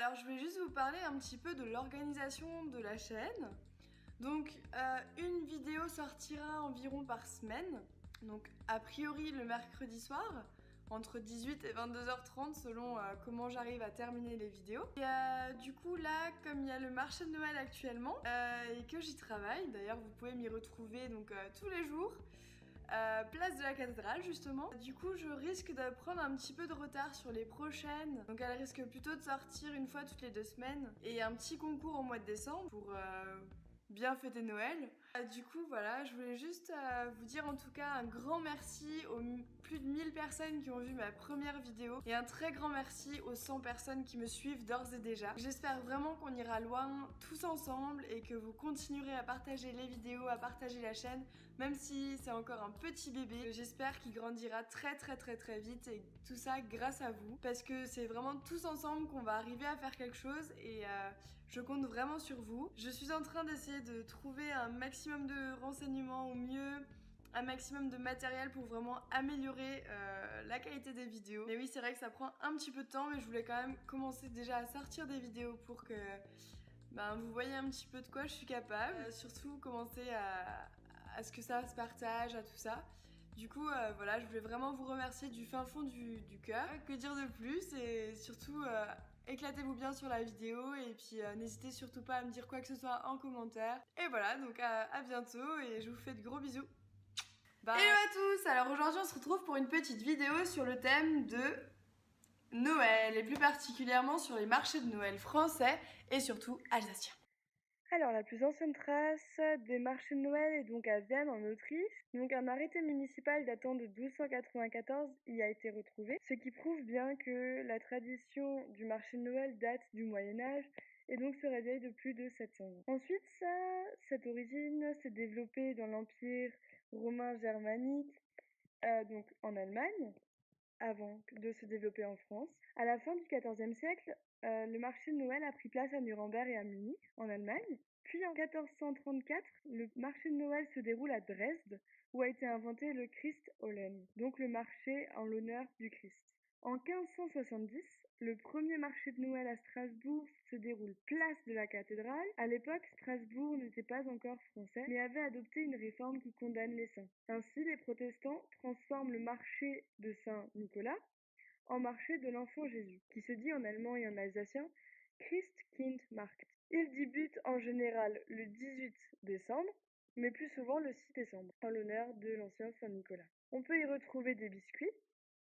Alors je voulais juste vous parler un petit peu de l'organisation de la chaîne. Donc une vidéo sortira environ par semaine. Donc a priori le mercredi soir, entre 18 et 22h30 selon comment j'arrive à terminer les vidéos. Et du coup là, comme il y a le marché de Noël actuellement et que j'y travaille, d'ailleurs vous pouvez m'y retrouver donc tous les jours. Place de la cathédrale justement. Du coup je risque de prendre un petit peu de retard sur les prochaines. Donc elle risque plutôt de sortir une fois toutes les 2 semaines. Et un petit concours au mois de décembre pour bien fêter Noël. Du coup voilà, je voulais juste vous dire en tout cas un grand merci aux plus de 1000 personnes qui ont vu ma première vidéo. Et un très grand merci aux 100 personnes qui me suivent d'ores et déjà. J'espère vraiment qu'on ira loin tous ensemble et que vous continuerez à partager les vidéos, à partager la chaîne, même si c'est encore un petit bébé. J'espère qu'il grandira très vite et tout ça grâce à vous. Parce que c'est vraiment tous ensemble qu'on va arriver à faire quelque chose et je compte vraiment sur vous. Je suis en train d'essayer de trouver un maximum de renseignements au mieux, un maximum de matériel pour vraiment améliorer la qualité des vidéos. Mais oui, c'est vrai que ça prend un petit peu de temps, mais je voulais quand même commencer déjà à sortir des vidéos pour que vous voyez un petit peu de quoi je suis capable. Surtout commencer à ce que ça se partage, à tout ça. Du coup, voilà, je voulais vraiment vous remercier du fin fond du cœur. Que dire de plus? Et surtout, éclatez-vous bien sur la vidéo et puis n'hésitez surtout pas à me dire quoi que ce soit en commentaire. Et voilà, donc à bientôt et je vous fais de gros bisous. Bye! Hello à tous! Alors aujourd'hui on se retrouve pour une petite vidéo sur le thème de Noël et plus particulièrement sur les marchés de Noël français et surtout alsaciens. Alors, la plus ancienne trace des marchés de Noël est donc à Vienne, en Autriche. Donc, un arrêté municipal datant de 1294 y a été retrouvé, ce qui prouve bien que la tradition du marché de Noël date du Moyen-Âge et donc se réveille de plus de 700 ans. Ensuite, cette origine s'est développée dans l'Empire romain germanique, donc en Allemagne, avant de se développer en France. À la fin du XIVe siècle, le marché de Noël a pris place à Nuremberg et à Munich, en Allemagne. Puis en 1434, le marché de Noël se déroule à Dresde, où a été inventé le Christholen, donc le marché en l'honneur du Christ. En 1570, le premier marché de Noël à Strasbourg se déroule place de la cathédrale. À l'époque, Strasbourg n'était pas encore français, mais avait adopté une réforme qui condamne les saints. Ainsi, les protestants transforment le marché de Saint-Nicolas en marché de l'enfant Jésus, qui se dit en allemand et en alsacien Christkindmarkt. Il débute en général le 18 décembre, mais plus souvent le 6 décembre, en l'honneur de l'ancien Saint-Nicolas. On peut y retrouver des biscuits,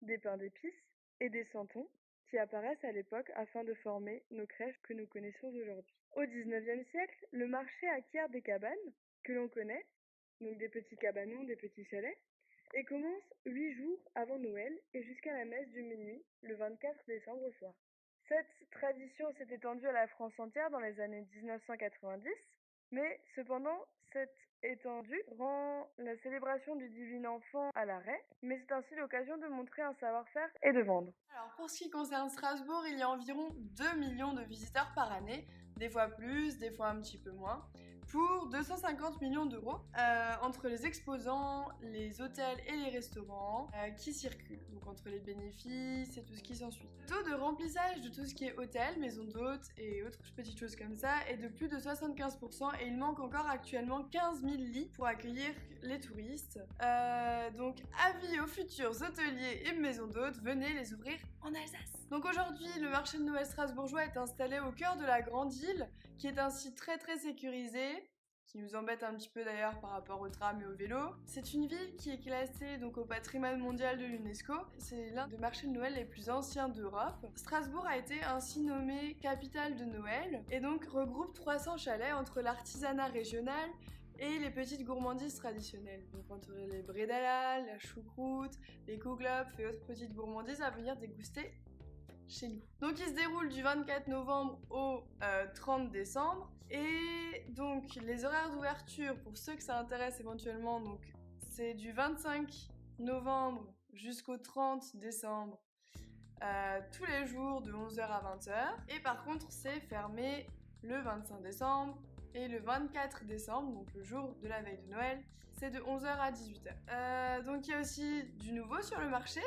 des pains d'épices et des santons qui apparaissent à l'époque afin de former nos crèches que nous connaissons aujourd'hui. Au 19e siècle, le marché acquiert des cabanes que l'on connaît, donc des petits cabanons, des petits chalets, et commence 8 jours avant Noël et jusqu'à la messe du minuit, le 24 décembre au soir. Cette tradition s'est étendue à la France entière dans les années 1990, mais cependant, cette étendue rend la célébration du divin enfant à l'arrêt, mais c'est ainsi l'occasion de montrer un savoir-faire et de vendre. Alors pour ce qui concerne Strasbourg, il y a environ 2 millions de visiteurs par année, des fois plus, des fois un petit peu moins, pour 250 millions d'euros entre les exposants, les hôtels et les restaurants qui circulent, donc entre les bénéfices et tout ce qui s'ensuit. Le taux de remplissage de tout ce qui est hôtel, maison d'hôtes et autres petites choses comme ça est de plus de 75% et il manque encore actuellement 15 000 lits pour accueillir les touristes. Donc avis aux futurs hôteliers et maisons d'hôtes, venez les ouvrir en Alsace. Donc aujourd'hui, le marché de Noël strasbourgeois est installé au cœur de la grande île, qui est un site très sécurisé, qui nous embête un petit peu d'ailleurs par rapport au tram et au vélo. C'est une ville qui est classée donc au patrimoine mondial de l'UNESCO. C'est l'un des marchés de Noël les plus anciens d'Europe. Strasbourg a été ainsi nommée capitale de Noël et donc regroupe 300 chalets entre l'artisanat régional et les petites gourmandises traditionnelles. Donc entre les bredala, la choucroute, les kouglops et autres petites gourmandises à venir déguster chez nous. Donc il se déroule du 24 novembre au 30 décembre et donc les horaires d'ouverture pour ceux que ça intéresse éventuellement, donc c'est du 25 novembre jusqu'au 30 décembre tous les jours de 11h à 20h et par contre c'est fermé le 25 décembre et le 24 décembre, donc le jour de la veille de Noël, c'est de 11h à 18h. Donc il y a aussi du nouveau sur le marché.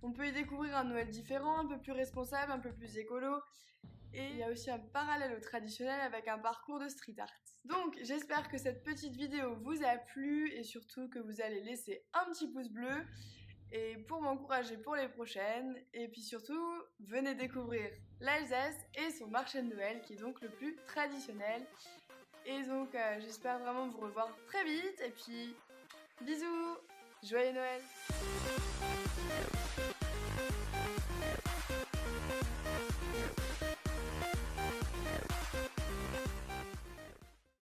On peut y découvrir un Noël différent, un peu plus responsable, un peu plus écolo. Et il y a aussi un parallèle au traditionnel avec un parcours de street art. Donc j'espère que cette petite vidéo vous a plu et surtout que vous allez laisser un petit pouce bleu et pour m'encourager pour les prochaines. Et puis surtout, venez découvrir l'Alsace et son marché de Noël qui est donc le plus traditionnel. Et donc j'espère vraiment vous revoir très vite et puis bisous, joyeux Noël!